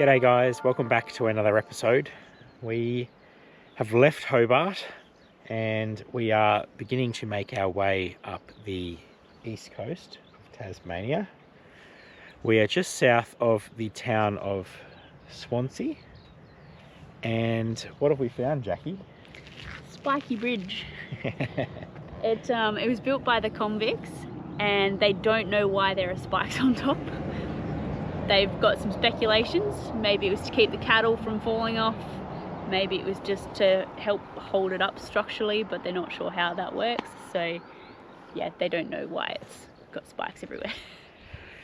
G'day guys, welcome back to another episode. We have left Hobart and we are beginning to make our way up the east coast of Tasmania. We are just south of the town of Swansea. And what have we found, Jackie? Spiky bridge. It was built by the convicts and they don't know why there are spikes on top. They've got some speculations. Maybe it was to keep the cattle from falling off. Maybe it was just to help hold it up structurally, but they're not sure how that works. So yeah, they don't know why it's got spikes everywhere.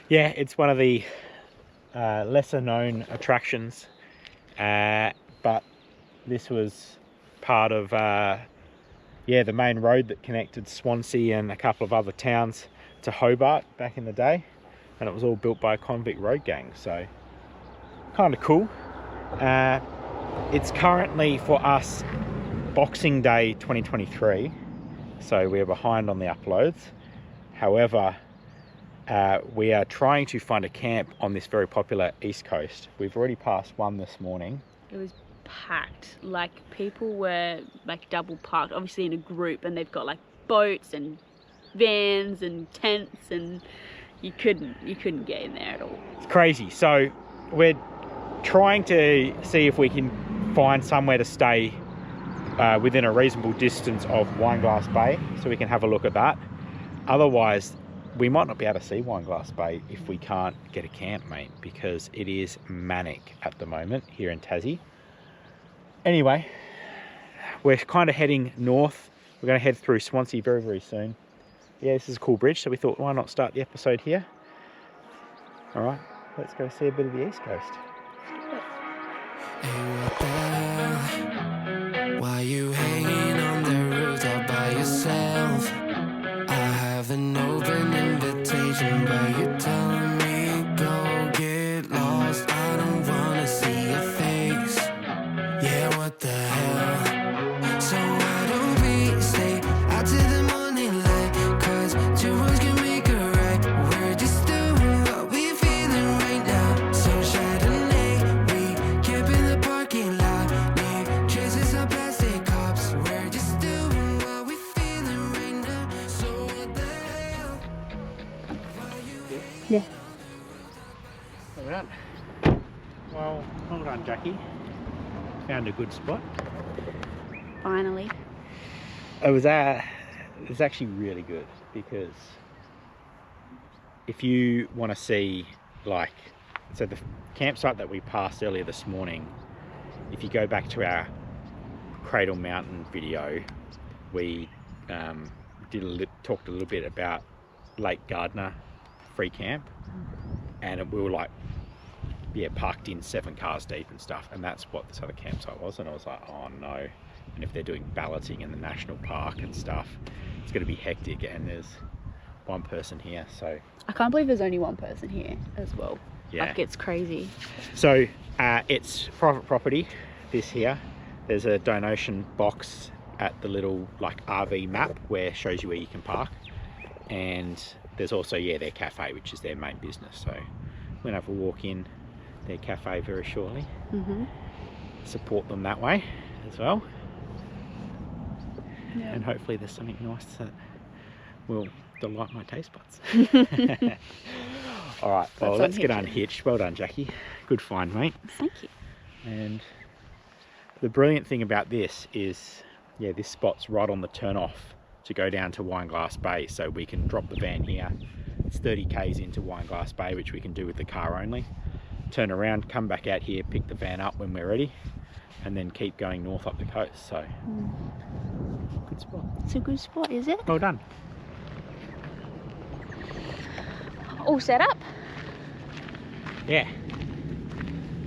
Yeah, it's one of the lesser known attractions, but this was part of the main road that connected Swansea and a couple of other towns to Hobart back in the day, and it was all built by a convict road gang, so kind of cool. It's currently for us Boxing Day 2023, so we're behind on the uploads. However, we are trying to find a camp on this very popular east coast. We've already passed one this morning. It was packed. Like, people were like double parked, obviously in a group, and they've got like boats and vans and tents, and you couldn't get in there at all. It's crazy. So we're trying to see if we can find somewhere to stay within a reasonable distance of Wineglass Bay, so we can have a look at that. Otherwise, we might not be able to see Wineglass Bay if we can't get a camp, mate, because it is manic at the moment here in Tassie. Anyway, we're kind of heading north. We're going to head through Swansea very, very soon. Yeah, this is a cool bridge, so we thought, why not start the episode here? All right, let's go see a bit of the east coast. Hey, what the hell? Why you hanging on the roof all by yourself? I have an open invitation, but you're telling me go get lost. I don't wanna see your face. Yeah, what the hell? So why don't we stay out to the morning light? 'Cause two words can make a right. We're just doing what we feeling right now. So Chardonnay, we camp in the parking lot. Leave traces of plastic cups. We're just doing what we feeling right now. So what the hell? Yeah. Well done. Well done, Jackie. Found a good spot. Finally. It was actually really good, because if you want to see, like, so the campsite that we passed earlier this morning, if you go back to our Cradle Mountain video, we talked a little bit about Lake Gardner free camp, and we were like, yeah, parked in 7 cars deep and stuff, and that's what this other campsite was. And I was like, oh no. And if they're doing balloting in the national park and stuff, it's going to be hectic, and there's one person here, so I can't believe there's only one person here as well. yeah, Like, it's crazy. so it's private property, this here. There's a donation box at the little like RV map where it shows you where you can park, and there's also their cafe, which is their main business. So we're gonna have a walk in their cafe very shortly. Support them that way as well. Yeah. And hopefully there's something nice that will delight my taste buds. All right, well, let's get unhitched. Well done, Jackie. Good find, mate. Thank you. And the brilliant thing about this is, this spot's right on the turn off to go down to Wineglass Bay, so we can drop the van here. It's 30 k's into Wineglass Bay, which we can do with the car only. Turn around, come back out here, pick the van up when we're ready, and then keep going north up the coast. So good spot. It's a good spot, is it? Well done. All set up? Yeah.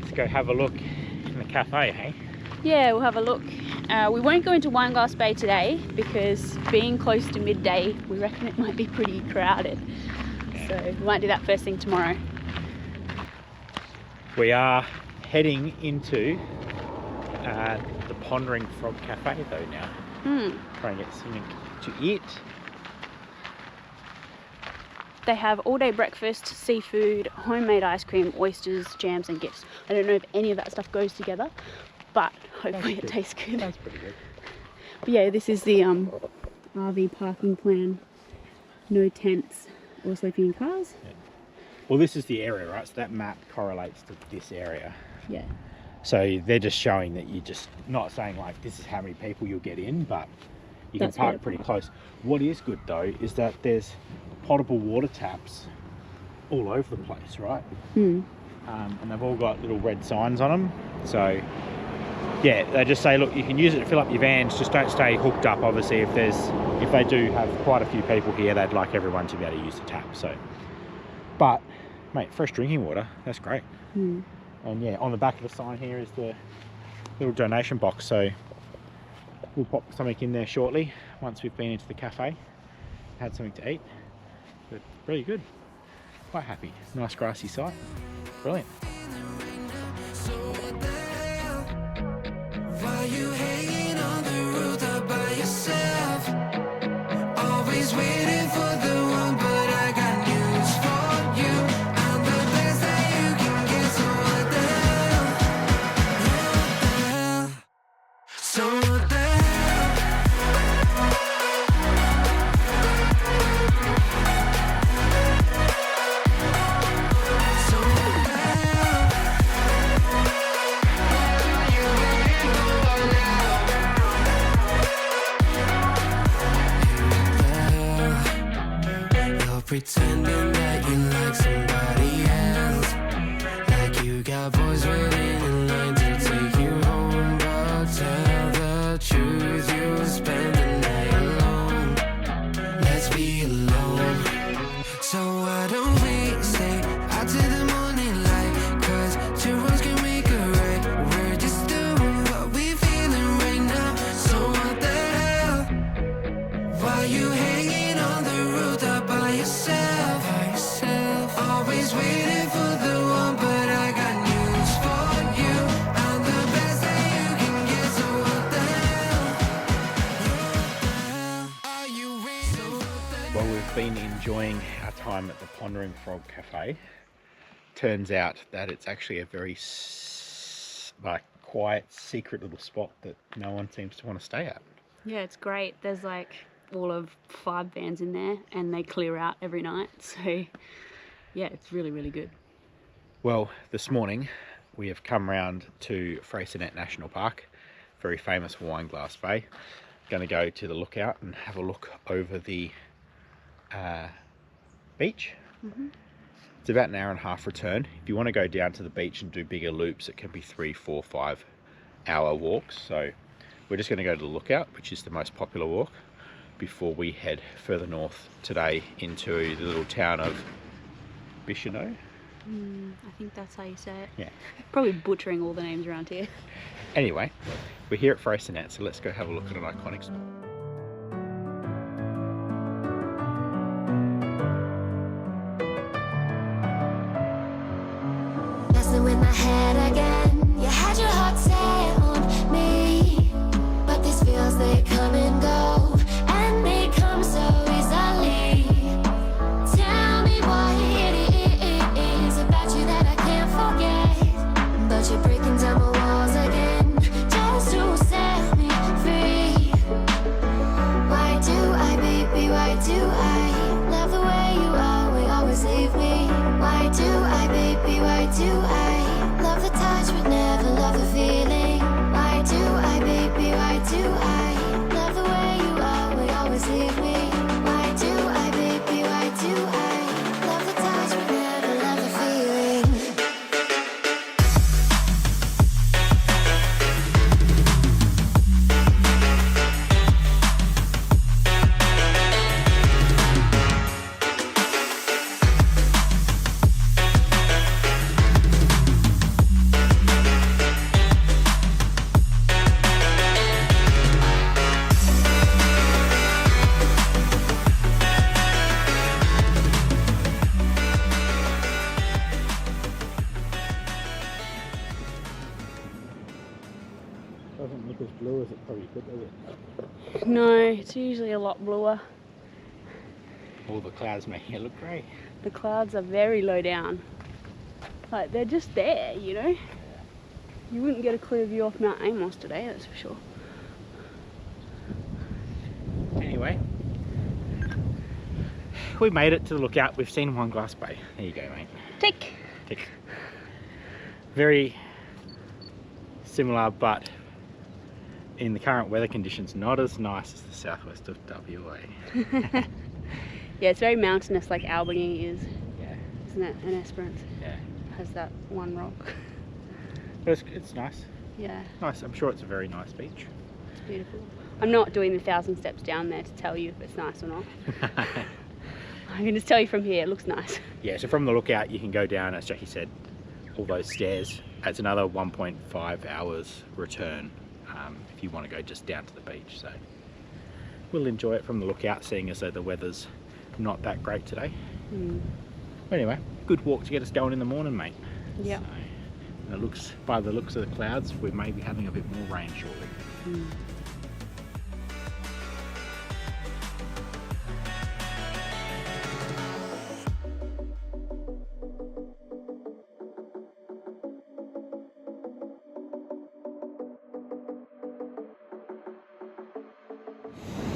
Let's go have a look in the cafe, hey? Yeah, we'll have a look. We won't go into Wineglass Bay today because being close to midday, we reckon it might be pretty crowded. So we might do that first thing tomorrow. We are heading into the Pondering Frog Cafe though now. Try and get something to eat. They have all-day breakfast, seafood, homemade ice cream, oysters, jams and gifts. I don't know if any of that stuff goes together, but hopefully it tastes good. That's pretty good. But yeah, this is the RV parking plan. No tents or sleeping in cars. Yeah. Well, this is the area, right? So that map correlates to this area. Yeah. So they're just showing that you're just not saying like this is how many people you'll get in, but you can park pretty close. What is good though is that there's potable water taps all over the place, right? And they've all got little red signs on them. So yeah, they just say, look, you can use it to fill up your vans, just don't stay hooked up. Obviously, if they do have quite a few people here, they'd like everyone to be able to use the tap. So, but mate, fresh drinking water, that's great. And yeah, on the back of the sign here is the little donation box. So we'll pop something in there shortly once we've been into the cafe, had something to eat. But really good, quite happy. Nice grassy site, brilliant. Why you hanging on the roof all by yourself? Always waiting for the one, but I got news for you. I'm the best that you can get, so what the hell? So what the pretending that you like somebody else, like you got boys waiting in line to take you home, but tell the truth, you'll spend the night alone. Let's be alone. So why don't we stay out to the morning light, 'cause two wrongs can make a right. We're just doing what we feeling right now. So what the hell? Why you hanging on the roof up by yourself? Always waiting for the one, but I got news for you. I'm the best that you can get, so what the hell? Are you ready? Well, we've been enjoying our time at the Pondering Frog Cafe. Turns out that it's actually a very quiet, secret little spot that no one seems to want to stay at. Yeah, it's great. There's like all of 5 vans in there and they clear out every night. So yeah, it's really, really good. Well, this morning we have come round to Freycinet National Park, very famous for Wineglass Bay. Going to go to the lookout and have a look over the beach. It's about an hour and a half return. If you want to go down to the beach and do bigger loops, it can be 3, 4, 5 hour walks. So we're just going to go to the lookout, which is the most popular walk, before we head further north today into the little town of Bicheno. I think that's how you say it. Yeah. Probably butchering all the names around here. Anyway, we're here at Freycinet, so let's go have a look at an iconic spot. Messing with my head again. You had your heart set on me, but these feels, they come and go, and they come so easily. Tell me what it is about you that I can't forget, but you're breaking down my walls again just to set me free. Why do I, baby, why do I love the way you are, always leave me? Why do I, baby, why do I love the touch but never love the feeling? Why do I, baby, why do I love the way you are, always leave me? Why do I, baby, why do I love the touch but never love the feeling? Doesn't look as blue as it probably could, does it? No, it's usually a lot bluer. All the clouds making it look great. The clouds are very low down. Like, they're just there, you know? You wouldn't get a clear view off Mount Amos today, that's for sure. Anyway, we made it to the lookout. We've seen Wineglass Bay. There you go, mate. Tick! Tick. Very similar, but in the current weather conditions, not as nice as the southwest of WA. Yeah, it's very mountainous like Albany is, Yeah, isn't it? And Esperance yeah. has that one rock. But it's nice. Yeah, Nice. I'm sure it's a very nice beach. it's beautiful. I'm not doing the 1,000 steps down there to tell you if it's nice or not. I can just tell you from here, it looks nice. Yeah, so from the lookout you can go down, as Jackie said, all those stairs. It's another 1.5 hours return if you want to go just down to the beach. So we'll enjoy it from the lookout, seeing as though the weather's not that great today. But anyway, good walk to get us going in the morning, mate. Yeah. So, and it looks, by the looks of the clouds, we may be having a bit more rain shortly.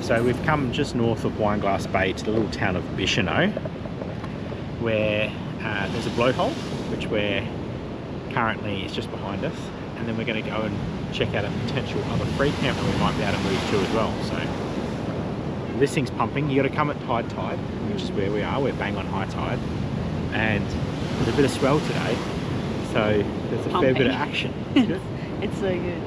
So we've come just north of Wineglass Bay to the little town of Bicheno, where there's a blowhole, which we're currently is just behind us, and then we're going to go and check out a potential other free camp that we might be able to move to as well. So this thing's pumping. You got to come at tide, which is where we are. We're bang on high tide, and there's a bit of swell today, so there's a fair bit of action. It's good. It's so good.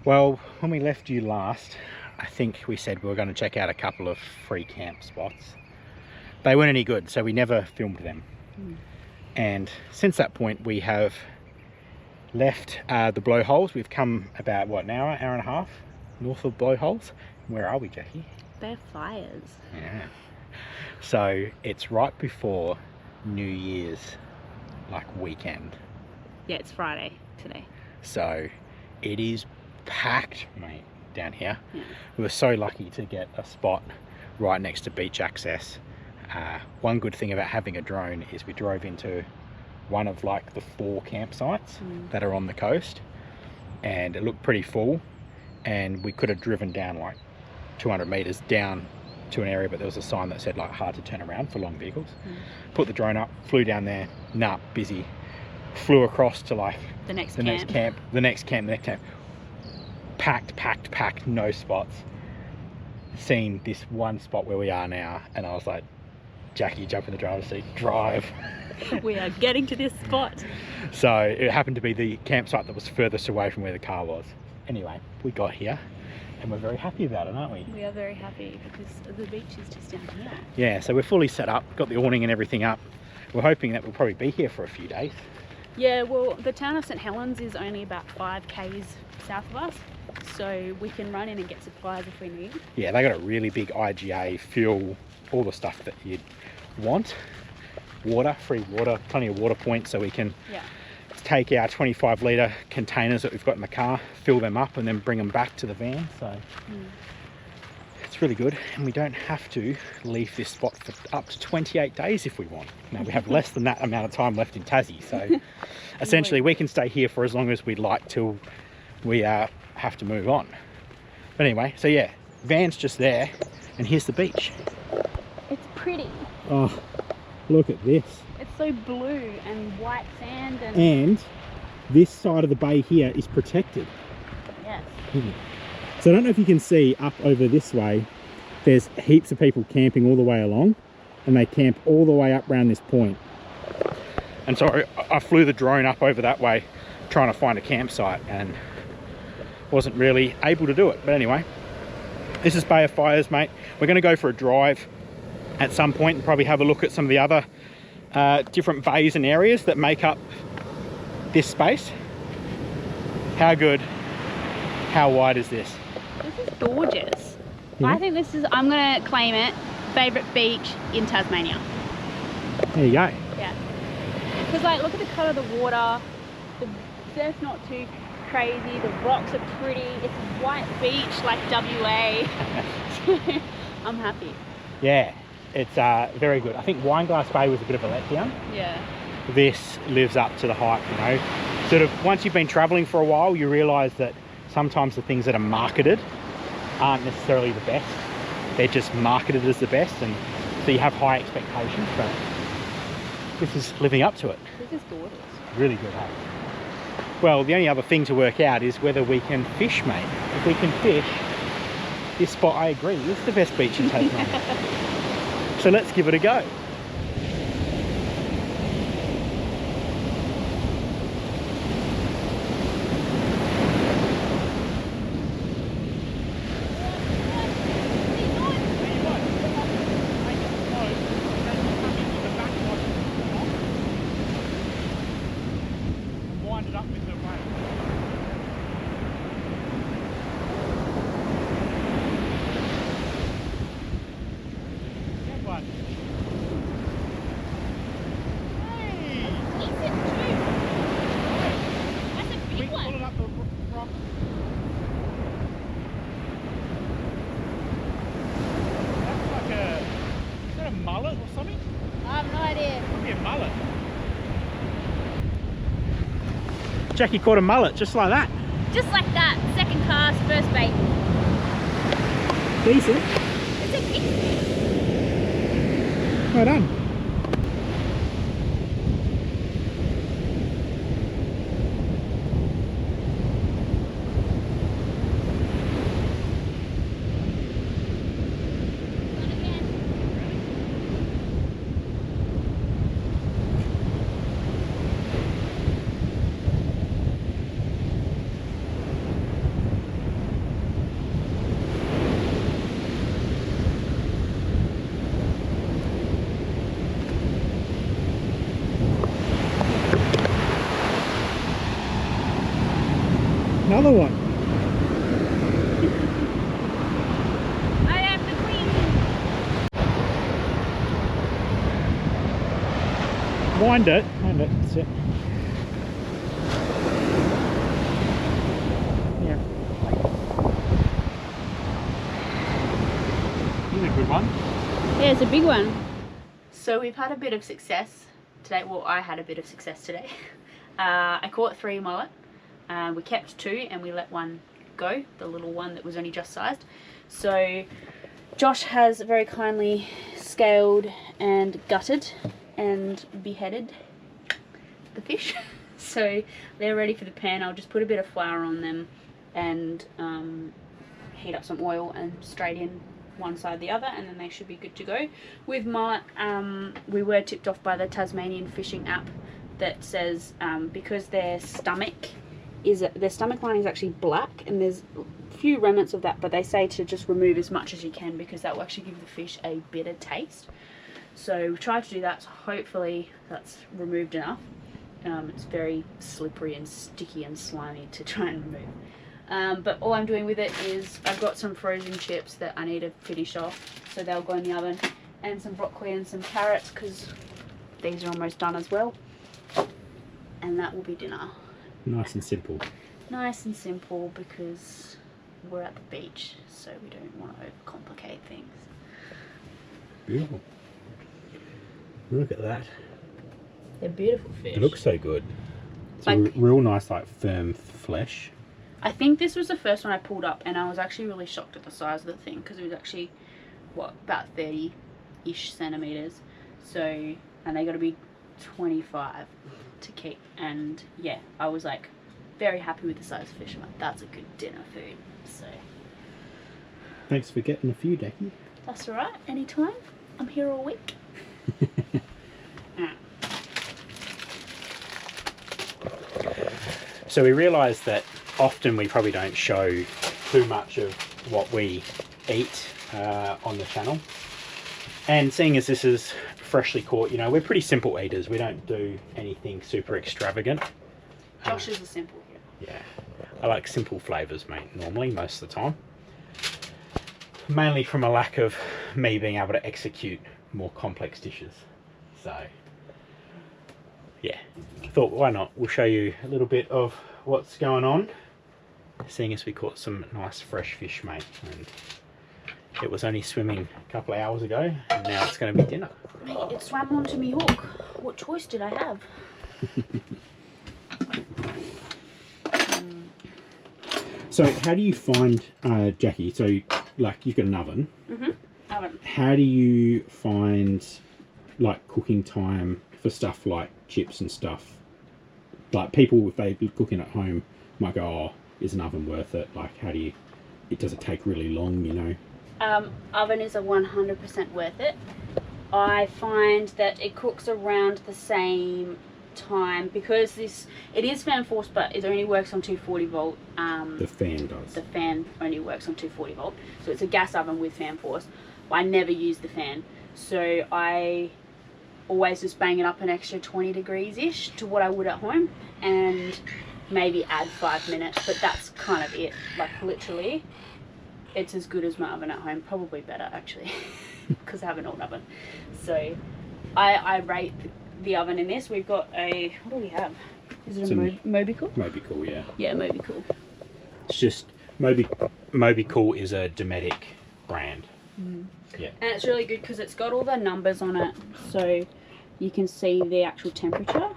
Well, when we left you last, I think we said we were going to check out a couple of free camp spots. They weren't any good, so we never filmed them. And since that point, we have left the blowholes. We've come about, what, an hour and a half north of blowholes. Where are we, Jackie? They're fires. Yeah. So it's right before New Year's, like, weekend. Yeah, it's Friday today. So it is packed, mate, down here. Yeah. We were so lucky to get a spot right next to beach access. One good thing about having a drone is we drove into one of like the 4 campsites that are on the coast, and it looked pretty full, and we could have driven down like 200 meters down to an area, but there was a sign that said like hard to turn around for long vehicles. Put the drone up, flew down there, nah, busy, flew across to like The next camp, packed, no spots. Seen this one spot where we are now, and I was like, Jackie, jump in the driver's seat, drive. We are getting to this spot. So it happened to be the campsite that was furthest away from where the car was. Anyway, we got here and we're very happy about it, aren't we? We are very happy because the beach is just down here. Yeah, so we're fully set up, got the awning and everything up. We're hoping that we'll probably be here for a few days. Yeah, well, the town of St Helens is only about 5 k's south of us, so we can run in and get supplies if we need. Yeah, they got a really big IGA, fuel, all the stuff that you'd want. Water, free water, plenty of water points, so we can take our 25 litre containers that we've got in the car, fill them up and then bring them back to the van. So it's really good, and we don't have to leave this spot for up to 28 days if we want. Now we have less than that amount of time left in Tassie, so essentially we can stay here for as long as we'd like till we have to move on. But anyway, so yeah, van's just there, and here's the beach. It's pretty. Oh, look at this. It's so blue and white sand and... And this side of the bay here is protected. Yes. So I don't know if you can see up over this way, there's heaps of people camping all the way along, and they camp all the way up around this point. And so I flew the drone up over that way trying to find a campsite and wasn't really able to do it. But anyway, this is Bay of Fires, mate. We're going to go for a drive at some point and probably have a look at some of the other different bays and areas that make up this space. How good? How wide is this? This is gorgeous. Yeah. I think this is, I'm gonna claim it, favourite beach in Tasmania. There you go. Yeah. Because like, look at the colour of the water. The surf's not too crazy. The rocks are pretty. It's a white beach like WA. I'm happy. Yeah, it's very good. I think Wineglass Bay was a bit of a letdown. Yeah. This lives up to the hype, you know. Sort of once you've been travelling for a while, you realise that sometimes the things that are marketed aren't necessarily the best. They're just marketed as the best, and so you have high expectations, but this is living up to it. This is gorgeous. Really good, hey? Well, the only other thing to work out is whether we can fish, mate. If we can fish, this spot, I agree, is the best beach in Tasmania. So let's give it a go. Mullet or something? I have no idea. Could be a mullet. Jackie caught a mullet just like that. Just like that. Second cast, first bait. Decent. It's a big. Well done. Another one. I am the queen. Wind it. Wind it. That's it. Yeah. This is a good one. Yeah, it's a big one. So we've had a bit of success today. Well, I had a bit of success today. I caught 3 mullet. We kept 2 and we let one go, the little one that was only just sized. So Josh has very kindly scaled and gutted and beheaded the fish. So they're ready for the pan. I'll just put a bit of flour on them and heat up some oil and straight in one side the other, and then they should be good to go. With mullet, we were tipped off by the Tasmanian fishing app that says because their stomach lining is actually black and there's a few remnants of that, but they say to just remove as much as you can because that will actually give the fish a bitter taste. So we tried to do that, so hopefully that's removed enough. It's very slippery and sticky and slimy to try and remove. But all I'm doing with it is I've got some frozen chips that I need to finish off, so they'll go in the oven, and some broccoli and some carrots because these are almost done as well. And that will be dinner. Nice and simple. Nice and simple because we're at the beach, so we don't want to overcomplicate things. Beautiful. Look at that. They're beautiful fish. It looks so good. It's Like- a real nice, like, firm flesh. I think this was the first one I pulled up, and I was actually really shocked at the size of the thing because it was actually, what, about 30-ish centimeters. So, and they got to be 25 to keep. And yeah, I was like very happy with the size of fish. I'm like, that's a good dinner food. So Thanks for getting a few, Decky. that's all right. Anytime. I'm here all week. So we realised that often we probably don't show too much of what we eat on the channel. And seeing as this is freshly caught, you know, we're pretty simple eaters. We don't do anything super extravagant. Josh is a simple here. Yeah. I like simple flavours, mate, normally, most of the time. Mainly from a lack of me being able to execute more complex dishes. So, yeah, thought why not? We'll show you a little bit of what's going on. Seeing as we caught some nice fresh fish, mate. And it was only swimming a couple of hours ago, and now it's going to be dinner. Mate, it swam onto me hook. What choice did I have? So how do you find, Jackie, so like you've got an oven. Oven. How do you find like cooking time for stuff like chips and stuff? Like people, if they're cooking at home, might go, oh, is an oven worth it? Like how do you, does it take really long, you know? Oven is a 100% worth it. I find that it cooks around the same time because it is fan force, but it only works on 240 volt. The fan does. The fan only works on 240 volt, so it's a gas oven with fan force. I never use the fan, so I always just bang it up an extra 20 degrees ish to what I would at home, and maybe add 5 minutes, but that's kind of it. Like literally, it's as good as my oven at home, probably better actually, because I have an old oven. So I rate the oven in this. We've got a, what do we have? Is it a Mobicool? Mobicool, yeah. Yeah, Mobicool. It's just, Mobicool is a Dometic brand. Yeah. And it's really good because it's got all the numbers on it, so you can see the actual temperature,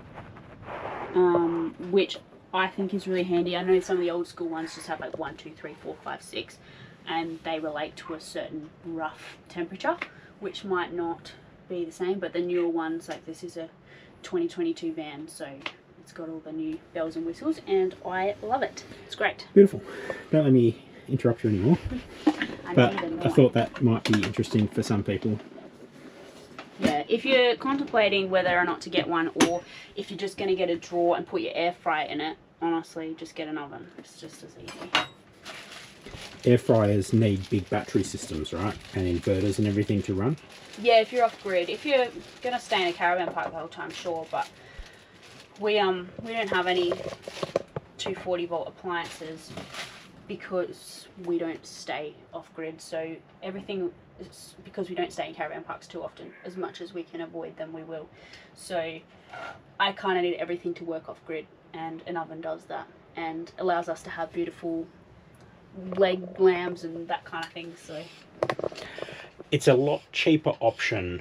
which I think is really handy. I know some of the old school ones just have like 1, 2, 3, 4, 5, 6, and they relate to a certain rough temperature, which might not be the same, but the newer ones, like this is a 2022 van, so it's got all the new bells and whistles, and I love it. It's great. Beautiful. Don't let me interrupt you anymore. But I thought that might be interesting for some people. Yeah, if you're contemplating whether or not to get one, or if you're just going to get a drawer and put your air fryer in it, honestly, just get an oven. It's just as easy. Air fryers need big battery systems, right? And inverters and everything to run? Yeah, if you're off grid. If you're going to stay in a caravan park the whole time, sure, but we don't have any 240 volt appliances because we don't stay off grid, so everything is because we don't stay in caravan parks too often. As much as we can avoid them, we will. So I kind of need everything to work off grid, and an oven does that and allows us to have beautiful leg lambs and that kind of thing. So it's a lot cheaper option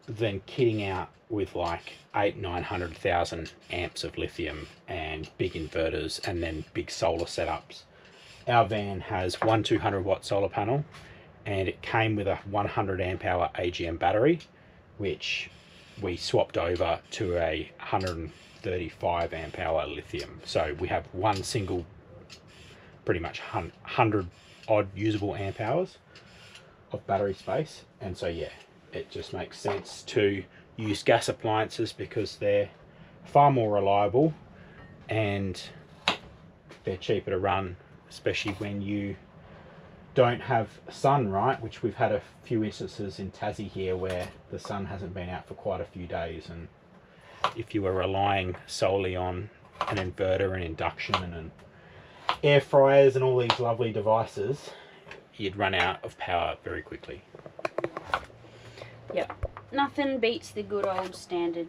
than kitting out with like 800,000-900,000 amps of lithium and big inverters and then big solar setups. Our van has one 200 watt solar panel, and it came with a 100 amp hour AGM battery, which we swapped over to a 135 amp hour lithium. So we have one single, pretty much 100 odd usable amp hours of battery space. And so yeah, it just makes sense to use gas appliances because they're far more reliable and they're cheaper to run, especially when you don't have sun, right? Which we've had a few instances in Tassie here where the sun hasn't been out for quite a few days, and if you were relying solely on an inverter and induction and air fryers and all these lovely devices, you'd run out of power very quickly. Yep, nothing beats the good old standard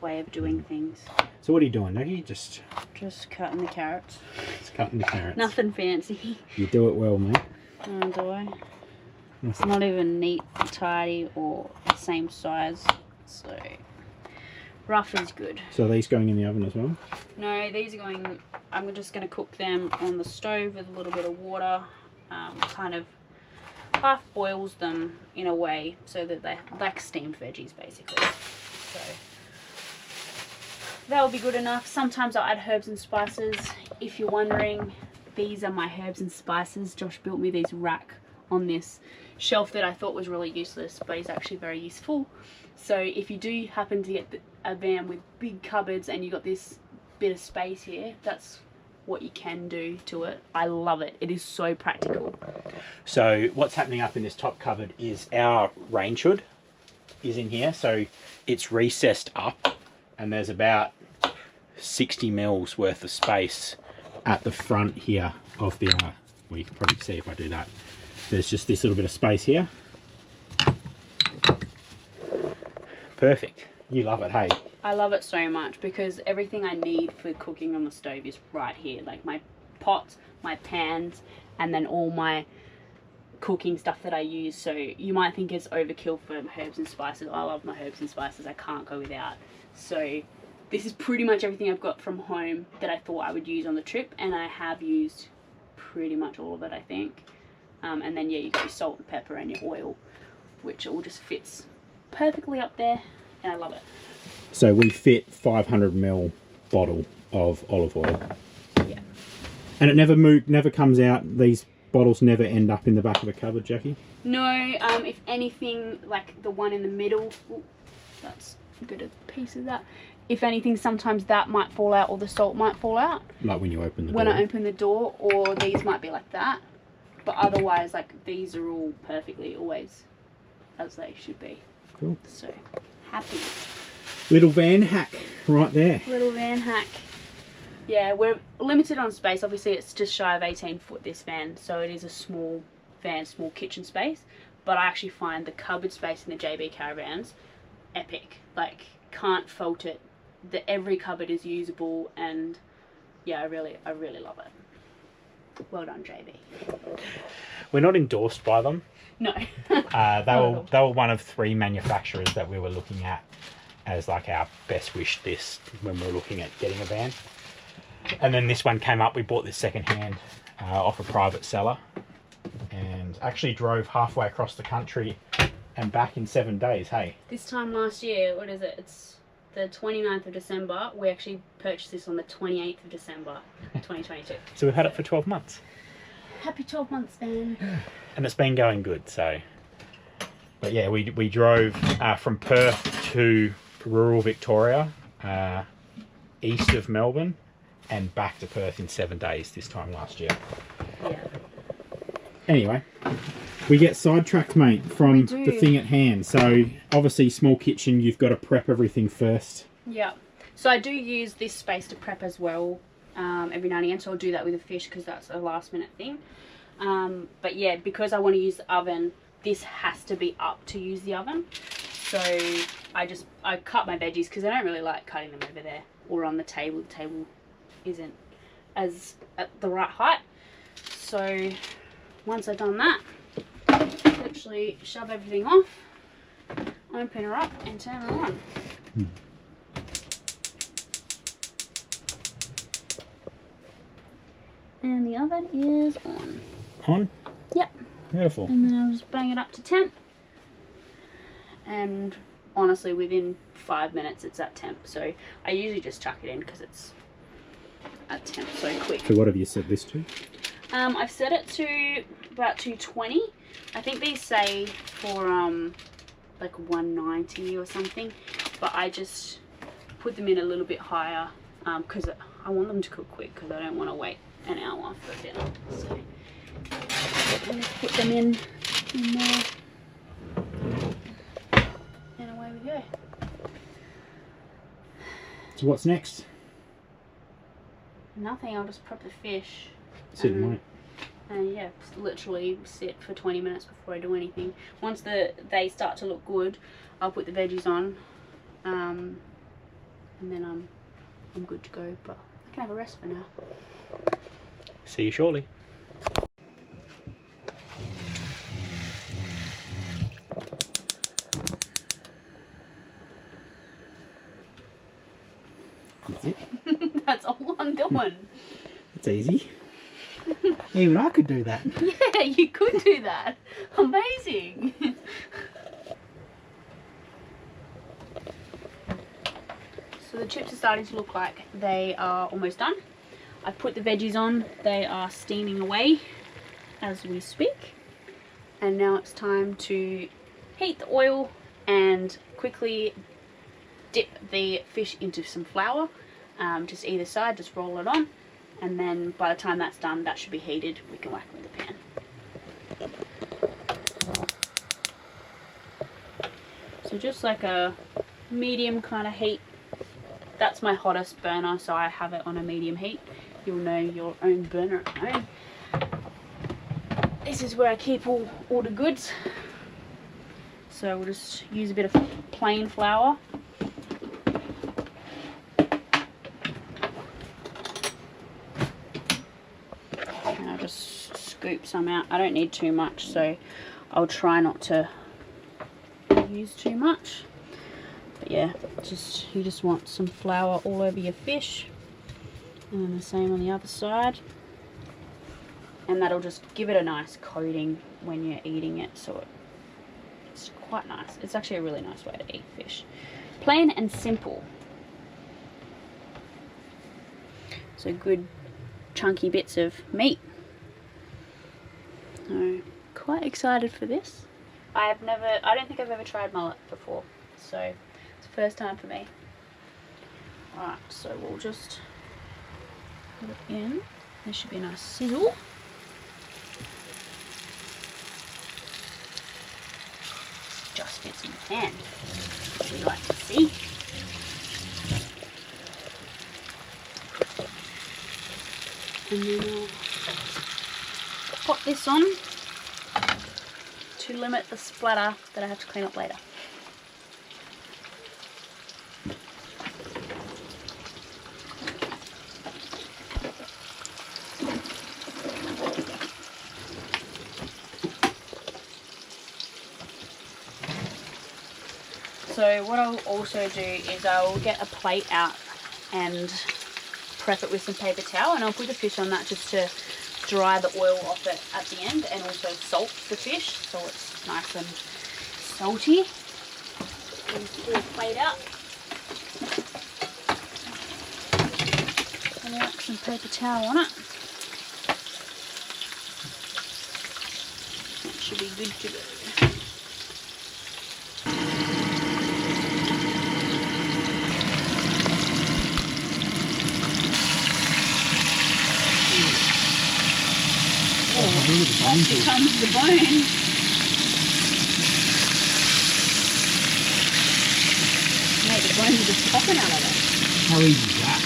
way of doing things. So what are you doing, Maggie? Just cutting the carrots. Just cutting the carrots. Nothing fancy. You do it well, mate. Oh, do I? It's not even neat, tidy, or the same size. So rough is good. So are these going in the oven as well? No, these are going. I'm just going to cook them on the stove with a little bit of water. Kind of half boils them in a way so that they're like steamed veggies basically. So that'll be good enough. Sometimes I'll add herbs and spices. If you're wondering, these are my herbs and spices. Josh built me these rack on this shelf that I thought was really useless, but is actually very useful. So if you do happen to get a van with big cupboards and you got this bit of space here, that's what you can do to it. I love it. It is so practical. So what's happening up in this top cupboard is our range hood is in here. So it's recessed up and there's about 60 mils worth of space at the front here of the, well, you can probably see if I do that. There's just this little bit of space here. Perfect. You love it, hey? I love it so much because everything I need for cooking on the stove is right here. Like my pots, my pans, and then all my cooking stuff that I use. So you might think it's overkill for herbs and spices. I love my herbs and spices. I can't go without. So this is pretty much everything I've got from home that I thought I would use on the trip, and I have used pretty much all of it, I think. And then yeah, you got your salt and pepper and your oil, which all just fits perfectly up there, and I love it. So we fit 500ml bottle of olive oil. Yeah. And it never comes out. These bottles never end up in the back of a cupboard, Jackie? No, if anything, like the one in the middle, ooh, that's a good piece of that. If anything, sometimes that might fall out or the salt might fall out. Like when you open the door? When I open the door, or these might be like that. But otherwise, like, these are all perfectly always as they should be. Cool. So, happy. Little van hack right there. Little van hack. Yeah, we're limited on space. Obviously, it's just shy of 18 foot, this van. So it is a small van, small kitchen space. But I actually find the cupboard space in the JB caravans epic. Like, can't fault it. Every cupboard is usable, and yeah, I really love it. Well done, JB. We're not endorsed by them. No. They were one of 3 manufacturers that we were looking at as like our best wish list when we were looking at getting a van. And then this one came up. We bought this second hand off a private seller, and actually drove halfway across the country and back in 7 days. Hey, This time last year, what is it? It's the 29th of December. We actually purchased this on the 28th of December, 2022. so we've had it for 12 months. Happy 12 months, man. And it's been going good. So, but yeah, we drove from Perth to rural Victoria, east of Melbourne, and back to Perth in 7 days this time last year. Yeah. Anyway, we get sidetracked, mate, from We do. the thing at hand. So obviously, small kitchen, you've got to prep everything first. Yeah. So I do use this space to prep as well every now and again. So I'll do that with the fish because that's a last minute thing. But yeah, because I want to use the oven, this has to be up to use the oven. So I cut my veggies because I don't really like cutting them over there or on the table. The table isn't as at the right height. So once I've done that, literally shove everything off, open her up and turn her on. And the oven is on. On? Yep. Beautiful. And then I'll just bang it up to temp. And honestly, within 5 minutes it's at temp. So I usually just chuck it in because it's at temp so quick. So what have you set this to? I've set it to about 220. I think these say for like 190 or something. But I just put them in a little bit higher because I want them to cook quick because I don't want to wait an hour for dinner. So I'm just put them in there, and away we go. So what's next? Nothing. I'll just prep the fish. Sit and wait. And yeah, literally sit for 20 minutes before I do anything. Once they start to look good, I'll put the veggies on, and then I'm good to go. But I can have a rest for now. See you shortly. That's it. That's all I'm doing. It's easy. Even I could do that. Yeah, you could do that. Amazing. So the chips are starting to look like they are almost done. I've put the veggies on. They are steaming away as we speak. And now it's time to heat the oil and quickly dip the fish into some flour. Just either side, just roll it on. And then by the time that's done, that should be heated. We can whack it with the pan. So just like a medium kind of heat. That's my hottest burner, so I have it on a medium heat. You'll know your own burner at home. This is where I keep all the goods. So we'll just use a bit of plain flour. And I'll just scoop some out. I don't need too much, so I'll try not to use too much. But yeah, you just want some flour all over your fish. And then the same on the other side. And that'll just give it a nice coating when you're eating it, so it's quite nice. It's actually a really nice way to eat fish. Plain and simple. So good chunky bits of meat. So quite excited for this. I don't think I've ever tried mullet before, so it's the first time for me. Alright, so we'll just put it in. There should be a nice sizzle. Just fits in the pan, as we like to see. And then I'll pop this on to limit the splatter that I have to clean up later. So what I'll also do is I'll get a plate out and prep it with some paper towel, and I'll put the fish on that just to dry the oil off it at the end, and also salt the fish so it's nice and salty. And pull the plate out. And whack some paper towel on it. That should be good to go. Here comes the bone. Mate, the bones are just popping out of it. How easy is that?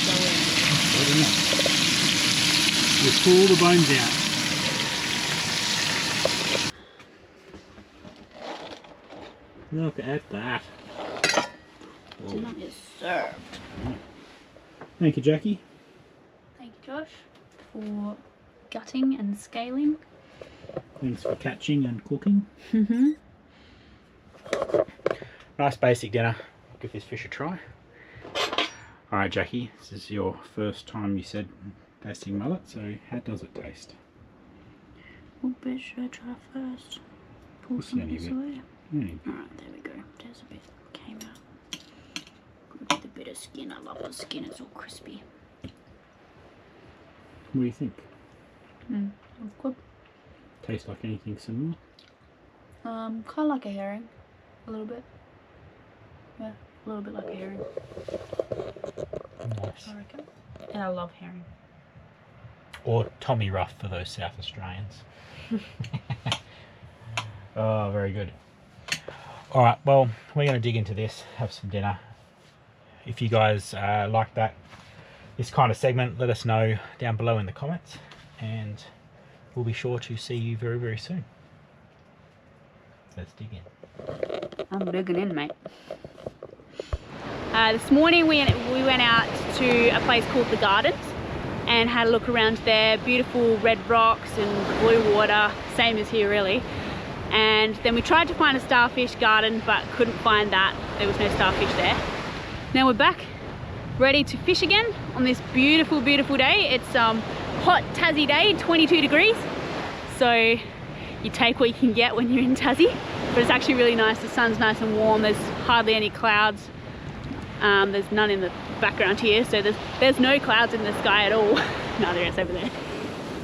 So Good, isn't it? You pull the bones out. Look at that. dinner is served. Thank you, Jackie. Thank you, Josh, for gutting and scaling. Thanks for catching and cooking. Mm-hmm. Nice basic dinner. I'll give this fish a try. Alright, Jackie, this is your first time, you said, tasting mullet, so how does it taste? What bit should I try first? Pull some of this away. Alright, there we go. There's a bit that came out. Good with a bit of skin. I love the skin, it's all crispy. What do you think? That's good. Tastes like anything similar? Kind of like a herring. A little bit. Yeah, a little bit like a herring. Nice. I reckon. And I love herring. Or Tommy Ruff for those South Australians. Oh, very good. Alright, well, we're going to dig into this, have some dinner. If you guys like this kind of segment, let us know down below in the comments, and we'll be sure to see you very, very soon. Let's dig in. I'm digging in, mate. This morning we went out to a place called the Gardens and had a look around there. Beautiful red rocks and blue water, same as here really. And then we tried to find a starfish garden but couldn't find that. There was no starfish there. Now we're back, ready to fish again on this beautiful, beautiful day. It's hot Tassie day, 22 degrees. So you take what you can get when you're in Tassie. But it's actually really nice. The sun's nice and warm. There's hardly any clouds. There's none in the background here, so there's no clouds in the sky at all. No, there is over there.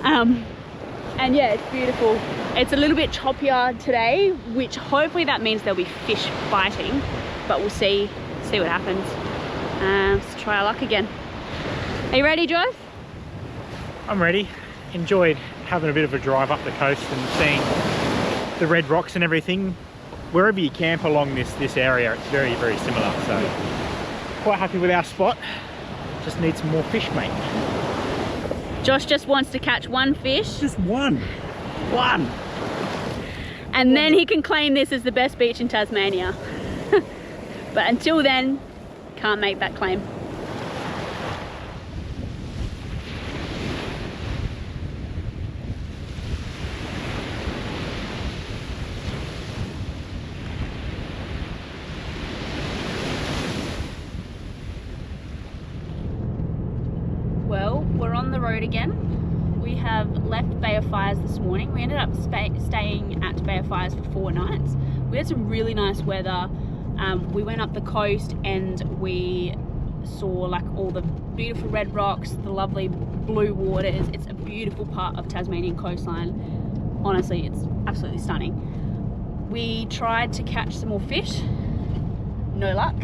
And yeah, it's beautiful. It's a little bit choppier today, which hopefully that means there'll be fish biting, but we'll see what happens. Let's try our luck again. Are you ready, Josh? I'm ready. Enjoyed having a bit of a drive up the coast and seeing the red rocks and everything. Wherever you camp along this area, it's very, very similar. So quite happy with our spot. Just need some more fish, mate. Josh just wants to catch one fish. Just one. One. And then he can claim this as the best beach in Tasmania. But until then, can't make that claim. Well, we're on the road again. We have left Bay of Fires this morning. We ended up staying at Bay of Fires for 4 nights. We had some really nice weather. We went up the coast and we saw like all the beautiful red rocks, the lovely blue waters. It's a beautiful part of Tasmanian coastline. Honestly, it's absolutely stunning. We tried to catch some more fish. No luck.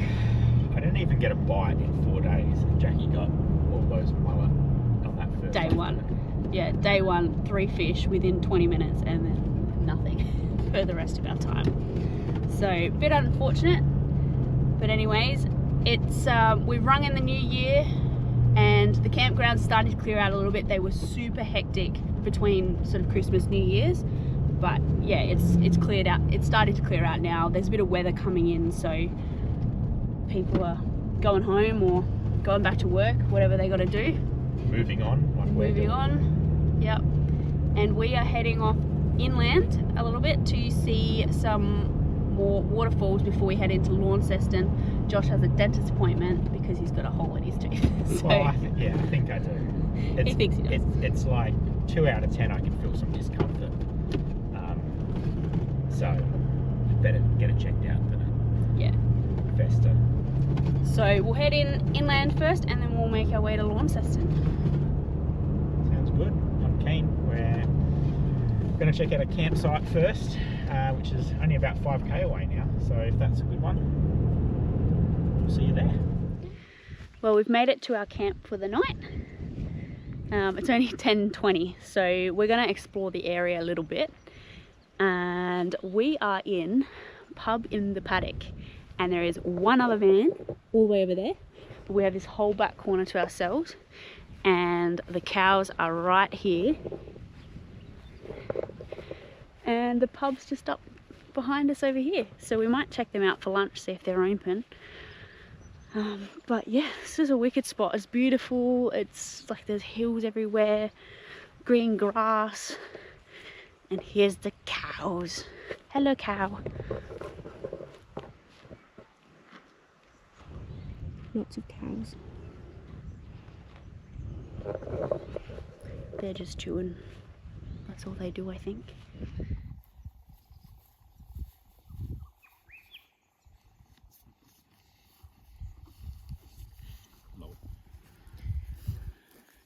I didn't even get a bite in 4 days. Jackie got all those mullet on that first Day one. Yeah, day one, 3 fish within 20 minutes and then nothing for the rest of our time. So, a bit unfortunate. But anyways, it's we've rung in the new year and the campgrounds started to clear out a little bit. They were super hectic between sort of Christmas, New Year's. But yeah, it's cleared out. It's started to clear out now. There's a bit of weather coming in, so people are going home or going back to work, whatever they got to do. Moving on. Like Moving on, yep. And we are heading off inland a little bit to see some more waterfalls before we head into Launceston. Josh has a dentist appointment because he's got a hole in his tooth. So well, I think I do. he thinks he does. It's like 2 out of 10 I can feel some discomfort. So better get it checked out than Yeah. fester. So we'll head inland first and then we'll make our way to Launceston. Sounds good. I'm keen. We're going to check out a campsite first, which is only about 5k away now. So if that's a good one, we'll see you there. Well, we've made it to our camp for the night. It's only 10:20, so we're going to explore the area a little bit. And we are in Pub in the Paddock. And there is one other van all the way over there. But we have this whole back corner to ourselves. And the cows are right here. And the pub's just up behind us over here. So we might check them out for lunch, see if they're open. But yeah, this is a wicked spot. It's beautiful. It's like there's hills everywhere, green grass. And here's the cows. Hello, cow. Lots of cows. They're just chewing. That's all they do, I think.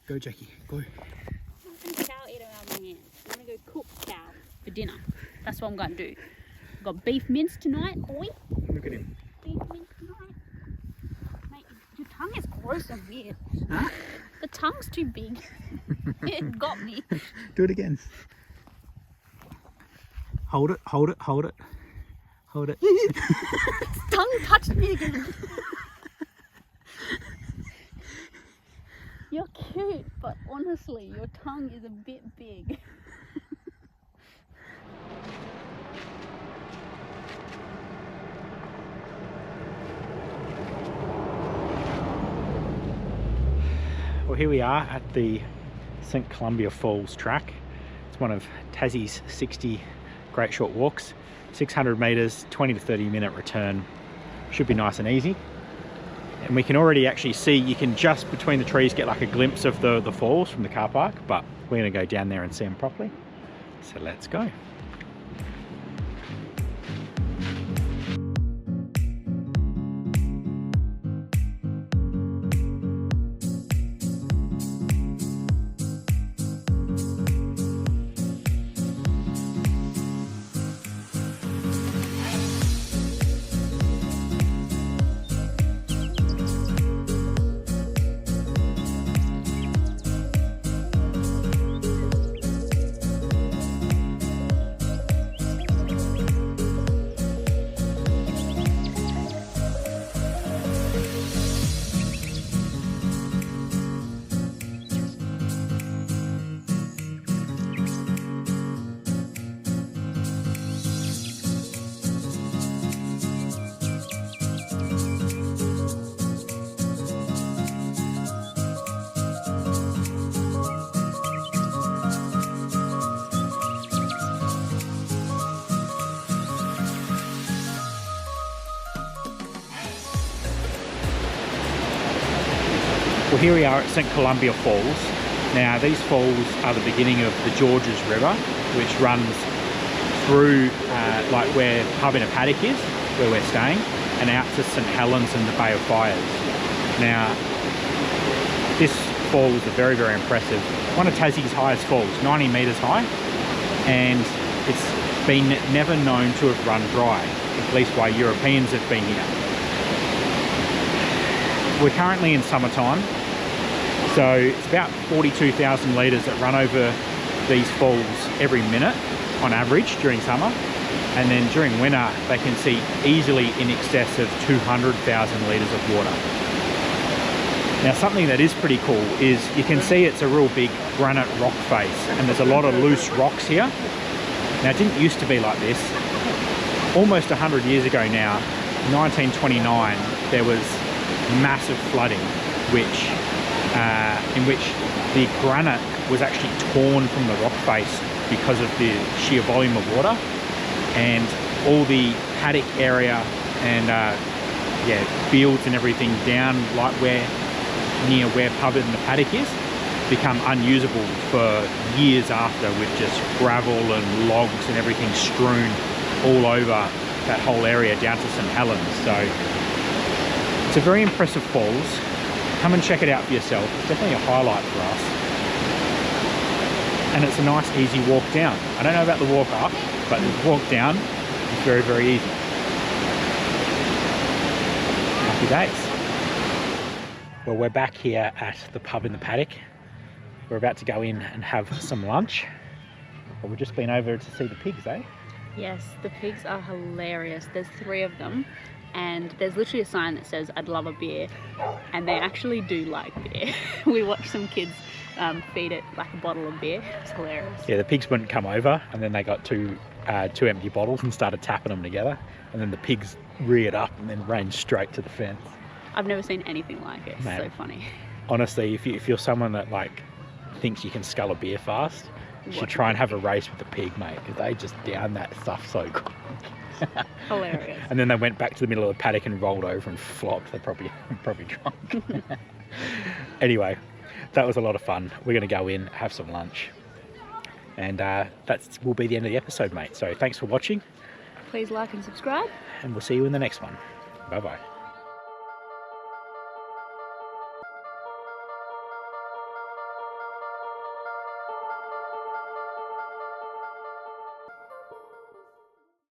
Go, Jackie, go. Cow eater out of my hands. I'm gonna go cook cow for dinner. That's what I'm gonna do. I've got beef mince tonight, boy. Look at him. Beef mince tonight. Mate, your tongue is gross and weird. Huh? The tongue's too big. It got me. Do it again. Hold it, hold it, hold it. Hold it. Its tongue touched me again. You're cute, but honestly, your tongue is a bit big. Well, here we are at the St. Columbia Falls track. It's one of Tassie's 60 great short walks. 600 metres, 20 to 30 minute return. Should be nice and easy. And we can already actually see, you can just between the trees get like a glimpse of the falls from the car park, but we're going to go down there and see them properly. So let's go. Well, here we are at St Columbia Falls. Now these falls are the beginning of the Georges River, which runs through like where Pub in a Paddock is, where we're staying, and out to St Helens and the Bay of Fires. Now this falls are very, very impressive. One of Tassie's highest falls, 90 metres high, and it's been never known to have run dry, at least while Europeans have been here. We're currently in summertime, so it's about 42,000 litres that run over these falls every minute on average during summer, and then during winter they can see easily in excess of 200,000 litres of water. Now something that is pretty cool is you can see it's a real big granite rock face, and there's a lot of loose rocks here. Now it didn't used to be like this. Almost 100 years ago now, 1929, there was massive flooding in which the granite was actually torn from the rock face because of the sheer volume of water, and all the paddock area and fields and everything down like near where Pub in the Paddock is become unusable for years after, with just gravel and logs and everything strewn all over that whole area down to St Helens. So it's a very impressive falls. Come and check it out for yourself. It's definitely a highlight for us. And it's a nice easy walk down. I don't know about the walk up, but the walk down is very, very easy. Happy days. Well, we're back here at the Pub in the Paddock. We're about to go in and have some lunch. But we've just been over to see the pigs, eh? Yes, the pigs are hilarious. There's 3 of them, and there's literally a sign that says, "I'd love a beer," and they actually do like beer. We watched some kids feed it like a bottle of beer. It's hilarious. Yeah, the pigs wouldn't come over, and then they got two empty bottles and started tapping them together, and then the pigs reared up and then ran straight to the fence. I've never seen anything like it. It's Man, so funny. Honestly, if you're someone that like thinks you can scull a beer fast, you should try and have a race with the pig, mate, because they just down that stuff so quick. Hilarious. And then they went back to the middle of the paddock and rolled over and flopped. They're probably drunk. Anyway, that was a lot of fun. We're going to go in, have some lunch, and that will be the end of the episode, mate. So thanks for watching. Please like and subscribe. And we'll see you in the next one. Bye bye.